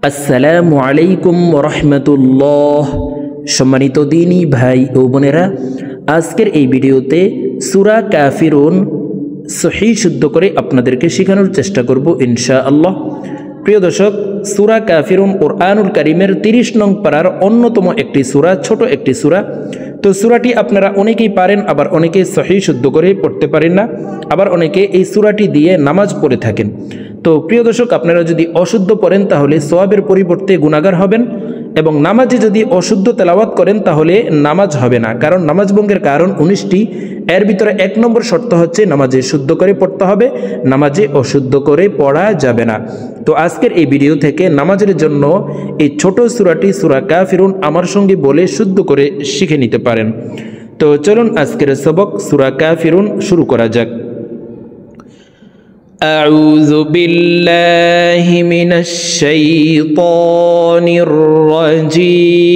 আসসালামু আলাইকুম রহমতুল্লাহ। সম্মানিত দিনী ভাই ও বোনেরা, আজকের এই ভিডিওতে সূরা কাফিরুন সহি শুদ্ধ করে আপনাদেরকে শেখানোর চেষ্টা করব ইনশাআল্লাহ। প্রিয় দর্শক, সূরা কাফিরুন কুরআনুল কারীমের 30 নং পারার অন্যতম একটি সূরা, ছোট একটি সূরা। তো সূরাটি আপনারা অনেকেই পারেন, আবার অনেকে সহি শুদ্ধ করে পড়তে পারেন না, আবার অনেকে এই সূরাটি দিয়ে নামাজ পড়ে থাকেন। তো প্রিয় দর্শক, আপনারা যদি অশুদ্ধ পড়েন তাহলে সওয়াবের পরিবর্তে গুনাহগার হবেন, এবং নামাজে যদি অশুদ্ধ তেলাওয়াত করেন তাহলে নামাজ হবে না, কারণ নামাজ ভঙ্গের কারণ 19টি। এর ভিতরে 1 নম্বর শর্ত হচ্ছে নামাজে শুদ্ধ করে পড়তে হবে, নামাজে অশুদ্ধ করে পড়া যাবে না। তো আজকের এই ভিডিও থেকে নামাজের জন্য এই ছোট সূরাটি সূরা কাফিরুন আমার সঙ্গে বলে শুদ্ধ করে শিখে নিতে পারেন। তো চলুন আজকের সবক সূরা কাফিরুন শুরু করা যাক। أعوذ بالله من الشيطان الرجيم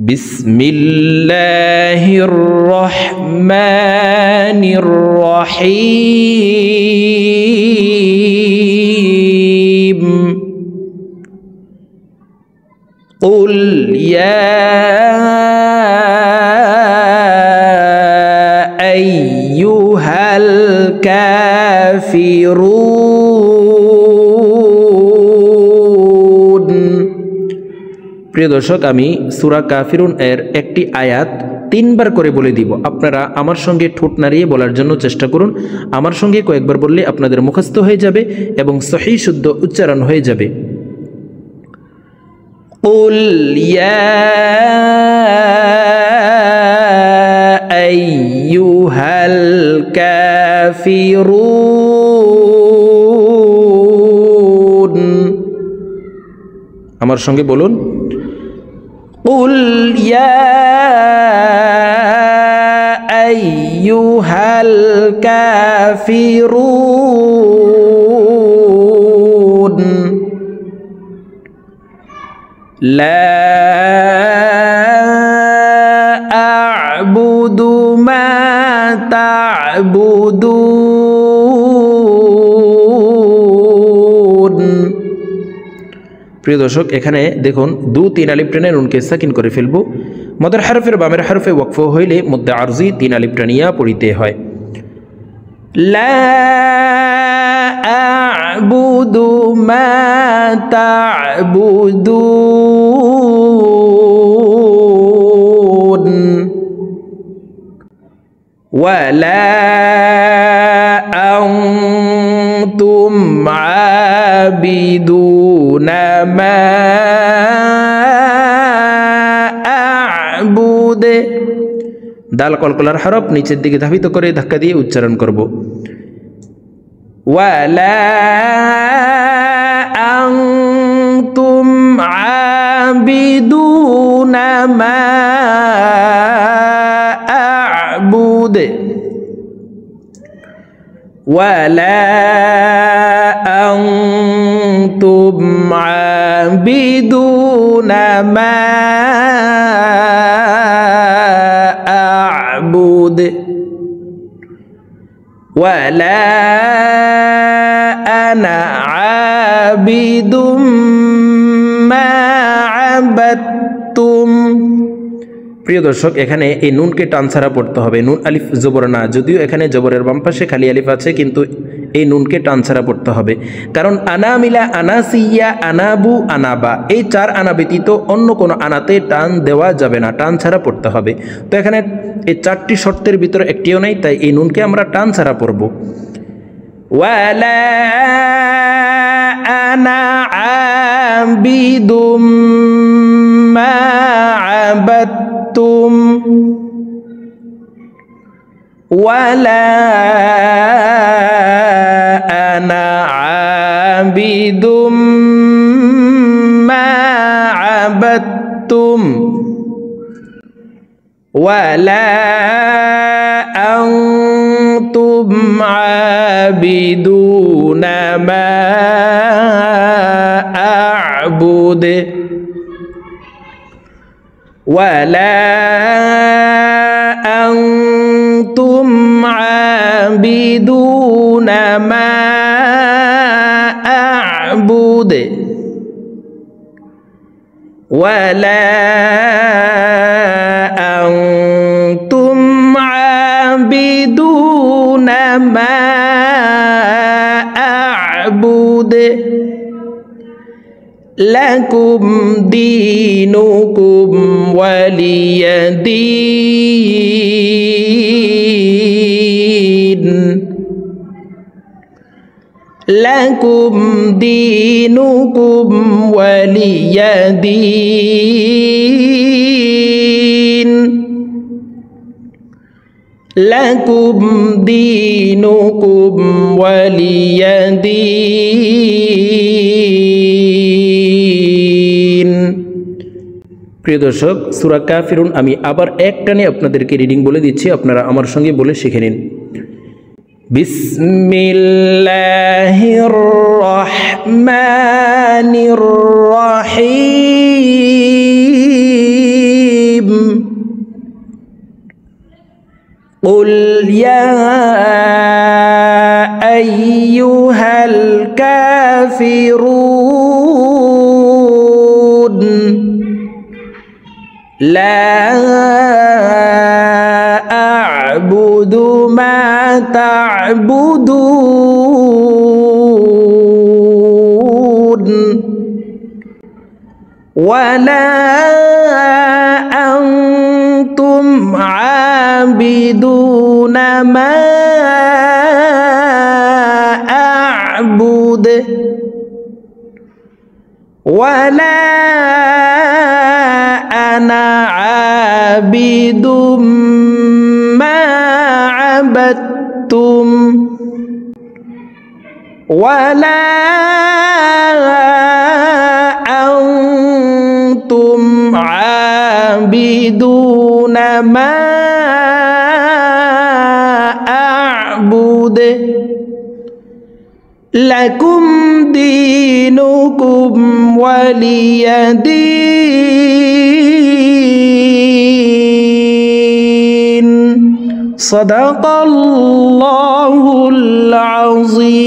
بسم الله الرحمن الرحيم قل يا أيها الكافرون। প্রিয় দর্শক, আমি সূরা কাফিরুন এর একটি আয়াত 3 বার করে বলে দিব, আপনারা আমার সঙ্গে ঠোঁট নাড়িয়ে বলার জন্য চেষ্টা করুন। আমার সঙ্গে কয়েকবার বললে আপনাদের মুখস্থ হয়ে যাবে এবং সহি শুদ্ধ উচ্চারণ হয়ে যাবে। قل يا أيها الكافرون। আমার সঙ্গে বলুন, قل يا أيها الكافرون لا أعبد ما تعبدون। প্রিয় দর্শক, এখানে দেখুন 2-3 আলিফ টেনে নুনকে সাকিন করে ফেলবো। মদের হরফের বামের হরফে ওয়াকফ হইলে মধ্যে আরজি 3 আলিফ টানিয়া পড়িতে হয়। লা আ'বুদু মা তা'বুদুন ওয়ালা আনতুম আবিদুনা মা আ'বুদু। দাল কলকলার হরফ নিচের দিকে ধাবিত করে ধাক্কা দিয়ে উচ্চারণ করব। ওয়ালা আনতুম আবিদুনা মা আ'বুদু ওয়ালা আনতুম আবিদুনা মা আ'বুদু ওয়ালা আনা আবিদুম মা আবাদতুম। প্রিয় দর্শক, এখানে এই নুনকে টান ছাড়া পড়তে হবে। নুন আলিফ জবর না, যদিও এখানে জবরের বাম পাশে খালি আলিফ আছে, কিন্তু এই নুনকে টান ছাড়া পড়তে হবে, কারণ আনা মিলা, আনাসিয়া, আনাবু, আনাবা, এই 4 আনা ব্যতীত অন্য কোনো আনাতে টান দেওয়া যাবে না, টান ছাড়া পড়তে হবে। তো এখানে এই 4টি শর্তের ভিতরে একটিও নেই, তাই এই নুনকে আমরা টান ছাড়া পড়ব। ওয়ালা আনা আবিদুম মা আবাদতুম ওয়ালা আনা আবিদুম মা আবাদতুম ওয়ালা আনতুম আবিদুনা মা আ'বুদু ولا أنتم عابدون عابدون ما أعبد ولا أنتم عابدون ما أعبد لكم دينكم ولي دين لكم دينكم ولي دين لكم دينكم ولي دين। প্রিয় দর্শক, সূরা কাফিরুন আমি আবার এক টানে আপনাদেরকে রিডিং বলে দিচ্ছি, আপনারা আমার সঙ্গে বলে শিখে নিন। বিসমিল্লাহির রহমানির রহিম قل يا أيها الكافرون لا أعبد ما تعبدون ولا أنتم عابدون ما أعبد ولا أنا عابد ما عبدتم ولا أنتم عابدون ما أعبد لكم دينكم ولي دين صدق الله العظيم।